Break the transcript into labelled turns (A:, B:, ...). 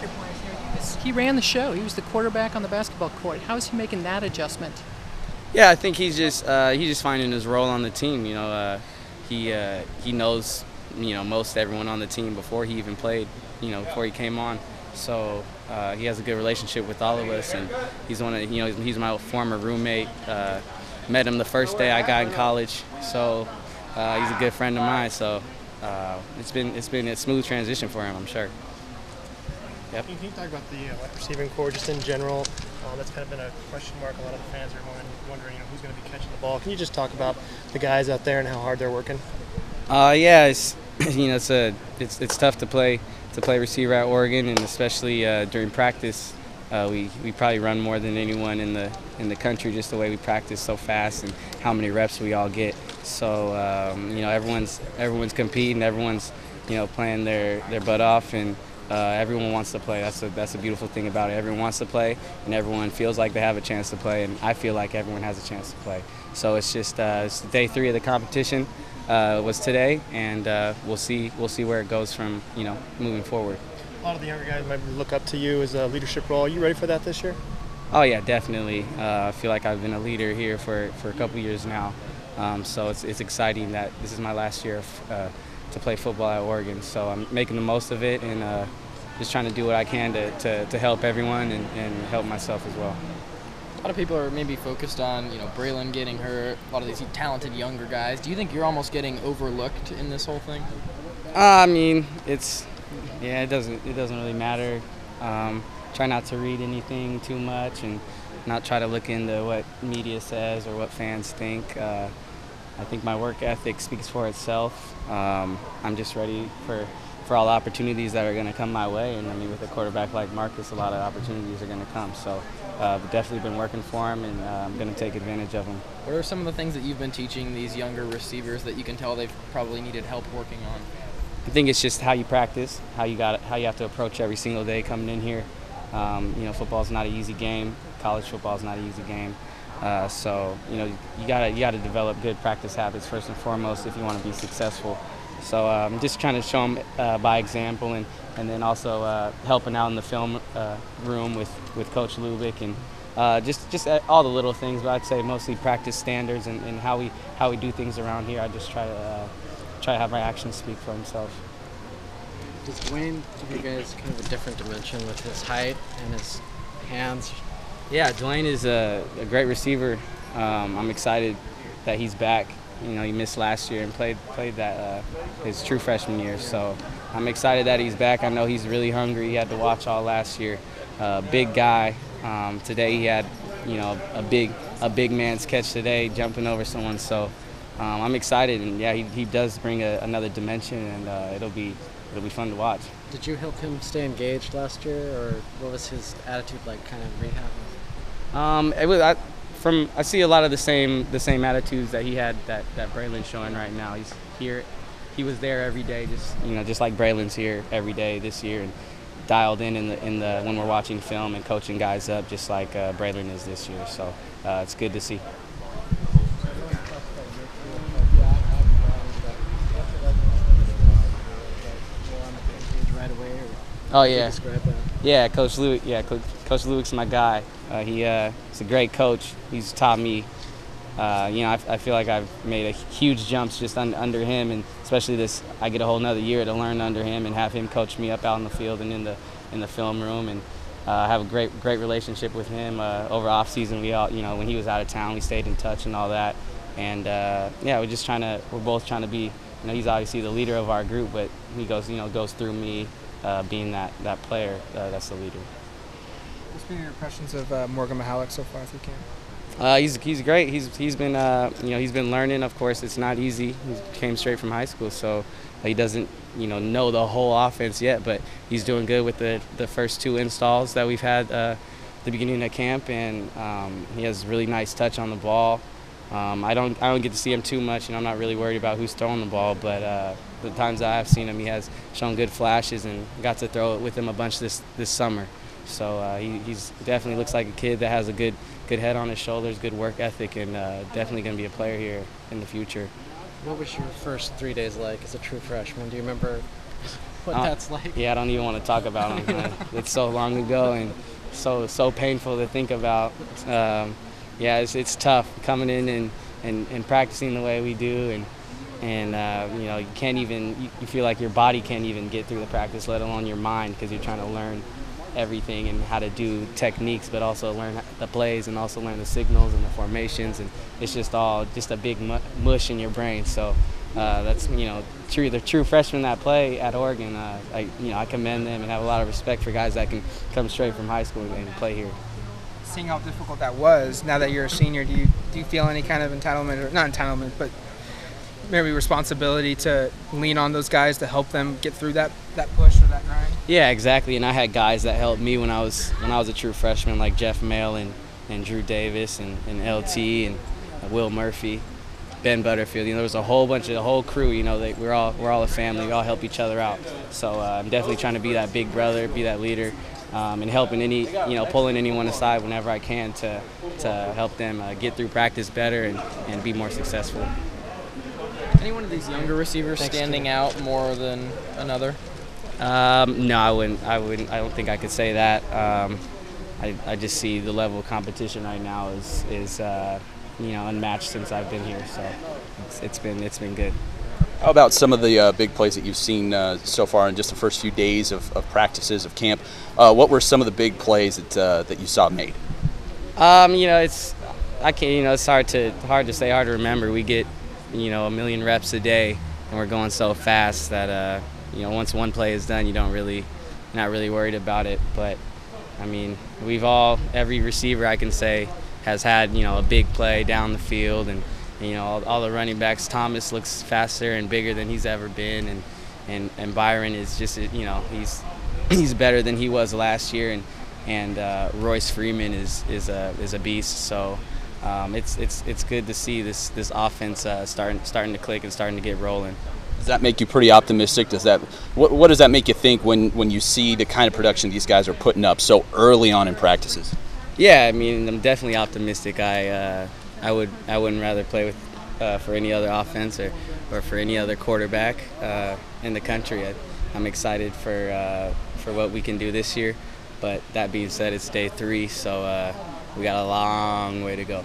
A: your point, he ran the show. He was the quarterback on the basketball court. How is he making that adjustment?
B: Yeah, I think he's just finding his role on the team. He knows most everyone on the team before he even played. Before he came on. So he has a good relationship with all of us, and he's he's my former roommate. Met him the first day I got in college, so he's a good friend of mine. So it's been a smooth transition for him, I'm sure. Yep.
C: Can you talk about the wide receiving core just in general? That's kind of been a question mark. A lot of the fans are wondering, who's going to be catching the ball. Can you just talk about the guys out there and how hard they're working?
B: Yeah, it's it's tough to play receiver at Oregon, and especially during practice, we probably run more than anyone in the country, just the way we practice so fast and how many reps we all get. So everyone's competing, everyone's playing their butt off, and everyone wants to play. That's a beautiful thing about it. Everyone wants to play, and everyone feels like they have a chance to play, and I feel like everyone has a chance to play. So it's just it's day 3 of the competition. Was today, and we'll see where it goes from moving forward.
C: A lot of the younger guys might look up to you as a leadership role. Are you ready for that this year?
B: Oh yeah, definitely. I feel like I've been a leader here for a couple years now, so it's exciting that this is my last year to play football at Oregon. So I'm making the most of it, and just trying to do what I can to help everyone and help myself as well.
D: A lot of people are maybe focused on, Braylon getting hurt, a lot of these talented younger guys. Do you think you're almost getting overlooked in this whole thing?
B: I mean, it doesn't really matter. Try not to read anything too much and not try to look into what media says or what fans think. I think my work ethic speaks for itself. I'm just ready for all the opportunities that are going to come my way, and I mean, with a quarterback like Marcus, a lot of opportunities are going to come. So I've definitely been working for him, and I'm going to take advantage of them.
D: What are some of the things that you've been teaching these younger receivers that you can tell they've probably needed help working on?
B: I think it's just how you practice, how you have to approach every single day coming in here. Football's not an easy game. College football's not an easy game. So you gotta develop good practice habits first and foremost if you want to be successful. So I'm just trying to show them by example, and then also helping out in the film room with Coach Lubick, and just all the little things. But I'd say mostly practice standards and how we do things around here. I just try to have my actions speak for themselves.
E: Does Dwayne give you guys kind of a different dimension with his height and his hands?
B: Yeah, Dwayne is a great receiver. I'm excited that he's back. He missed last year and played that his true freshman year. So I'm excited that he's back. I know he's really hungry. He had to watch all last year. Big guy. Today he had a big man's catch today, jumping over someone. So I'm excited, and yeah, he does bring another dimension, and it'll be fun to watch.
E: Did you help him stay engaged last year, or what was his attitude like, kind of rehab?
B: I see a lot of the same attitudes that he had that Braylon's showing right now. He's here, he was there every day, just like Braylon's here every day this year, and dialed in the when we're watching film and coaching guys up, just like Braylon is this year. So it's good to see. Oh yeah, yeah. Coach Lubick, Coach Lubick's my guy. He's a great coach. He's taught me. I feel like I've made a huge jumps just under him, and especially this. I get a whole nother year to learn under him and have him coach me up out in the field and in the film room, and have a great relationship with him. Over off season, we all when he was out of town, we stayed in touch and all that, and we're both trying to be. He's obviously the leader of our group, but he goes through me. Being that player, that's the leader.
F: What's been your impressions of Morgan Mihalik so far, if you can?
B: He's great. He's been he's been learning. Of course, it's not easy. He came straight from high school, so he doesn't know the whole offense yet. But he's doing good with the first 2 installs that we've had the beginning of camp, and he has really nice touch on the ball. I don't get to see him too much. I'm not really worried about who's throwing the ball, but the times that I've seen him, he has shown good flashes, and got to throw it with him a bunch this summer. So he's definitely looks like a kid that has a good head on his shoulders, good work ethic, and definitely going to be a player here in the future.
E: What was your first 3 days like as a true freshman? Do you remember what that's like.
B: Yeah, I don't even want to talk about them. It's so long ago and so painful to think about. Yeah, it's tough coming in and practicing the way we do, and you know, you can't even, you feel like your body can't even get through the practice, let alone your mind, because you're trying to learn everything and how to do techniques, but also learn the plays and also learn the signals and the formations, and it's just all just a big mush in your brain. So that's, you know, the true freshmen that play at Oregon, I commend them and have a lot of respect for guys that can come straight from high school and play here.
F: Seeing how difficult that was, now that you're a senior, do you feel any kind of entitlement, or not entitlement, but maybe responsibility to lean on those guys to help them get through that push or that grind?
B: Yeah, exactly. And I had guys that helped me when I was a true freshman, like Jeff Mail and Drew Davis and LT and Will Murphy, Ben Butterfield. You know, there was a whole crew. You know, we're all a family. We all help each other out. So I'm definitely trying to be that big brother, be that leader, and helping pulling anyone aside whenever I can to help them get through practice better and be more successful.
D: Any one of these younger receivers standing out more than another?
B: No, I wouldn't. I don't think I could say that. I just see the level of competition right now is unmatched since I've been here. So it's been good.
G: How about some of the big plays that you've seen so far in just the first few days of practices of camp? What were some of the big plays that you saw made?
B: It's hard to say, hard to remember. We get a million reps a day, and we're going so fast that once one play is done, not really worried about it. But I mean, every receiver I can say has had a big play down the field, and all the running backs. Thomas looks faster and bigger than he's ever been, and Byron is just he's better than he was last year, and Royce Freeman is a beast. So it's good to see this offense starting to click and starting to get rolling.
G: Does that make you pretty optimistic? What does that make you think when you see the kind of production these guys are putting up so early on in practices?
B: Yeah, I mean, I'm definitely optimistic. I wouldn't rather play with for any other offense or for any other quarterback in the country. I'm excited for what we can do this year. But that being said, it's day 3, so we got a long way to go.